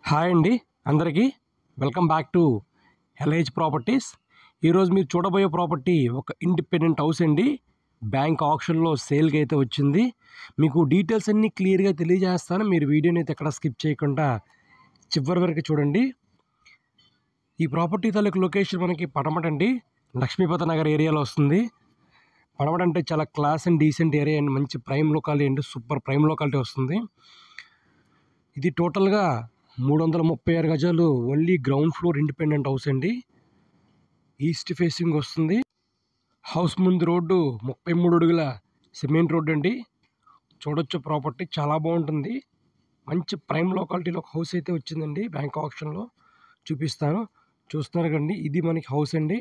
Hi అండి అందరికీ welcome back to LH properties. ఈరోజు మీరు చూడబోయే ప్రాపర్టీ ఒక ఇండిపెండెంట్ హౌస్ అండి. బ్యాంక్ ఆప్షన్లో సేల్కి అయితే వచ్చింది. మీకు డీటెయిల్స్ అన్నీ క్లియర్గా తెలియజేస్తాను. మీరు వీడియోని అయితే ఎక్కడ స్కిప్ చేయకుండా చివరి వరకు చూడండి. ఈ ప్రాపర్టీ తాలూకు లొకేషన్ మనకి పడమట అండి, లక్ష్మీపతి నగర్ ఏరియాలో వస్తుంది. పడమట అంటే చాలా క్లాస్ అండ్ డీసెంట్ ఏరియా అండి, మంచి ప్రైమ్ లొకాలిటీ అండి, సూపర్ ప్రైమ్ లొకాలిటీ వస్తుంది. ఇది టోటల్గా 336 గజాలు, only ground floor independent house అండి. ఈస్ట్ ఫేసింగ్ వస్తుంది. హౌస్ ముందు రోడ్డు 33 అడుగుల సిమెంట్ రోడ్డు అండి. చూడొచ్చు ప్రాపర్టీ చాలా బాగుంటుంది. మంచి ప్రైమ్ లొకాలిటీలో ఒక హౌస్ అయితే వచ్చిందండి. బ్యాంక్ ఆప్షన్లో చూపిస్తాను, చూస్తున్నారు కండి. ఇది మనకి హౌస్ అండి.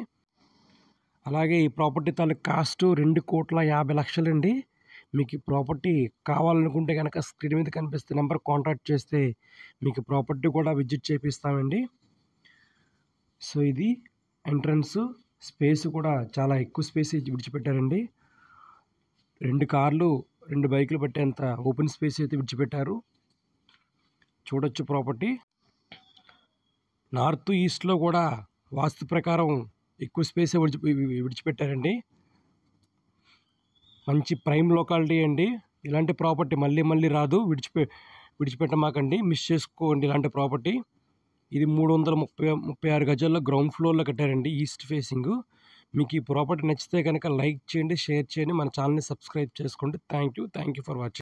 అలాగే ఈ ప్రాపర్టీ తాలూకు కాస్ట్ 2,50,00,000 అండి. మీకు ఈ ప్రాపర్టీ కావాలనుకుంటే కనుక స్క్రీన్ మీద కనిపిస్తే నెంబర్ కాంటాక్ట్ చేస్తే మీకు ప్రాపర్టీ కూడా విజిట్ చేపిస్తామండి. సో ఇది ఎంట్రన్స్ స్పేస్ కూడా చాలా ఎక్కువ స్పేస్ విడిచిపెట్టారండి. 2 కార్లు 2 బైకులు పట్టేంత ఓపెన్ స్పేస్ అయితే విడిచిపెట్టారు. చూడొచ్చు ప్రాపర్టీ. నార్త్ ఈస్ట్లో కూడా వాస్తు ప్రకారం ఎక్కువ స్పేస్ విడిచిపెట్టారండి. మంచి ప్రైమ్ లొకాలిటీ అండి. ఇలాంటి ప్రాపర్టీ మళ్ళీ మళ్ళీ రాదు. విడిచిపెట్టమాకండి, మిస్ చేసుకోండి ఇలాంటి ప్రాపర్టీ. ఇది 336 గజాల్లో గ్రౌండ్ ఫ్లోర్లో కట్టారండి, ఈస్ట్ ఫేసింగ్. మీకు ఈ ప్రాపర్టీ నచ్చితే కనుక లైక్ చేయండి, షేర్ చేయండి, మన ఛానల్ని సబ్స్క్రైబ్ చేసుకోండి. Thank you for watching.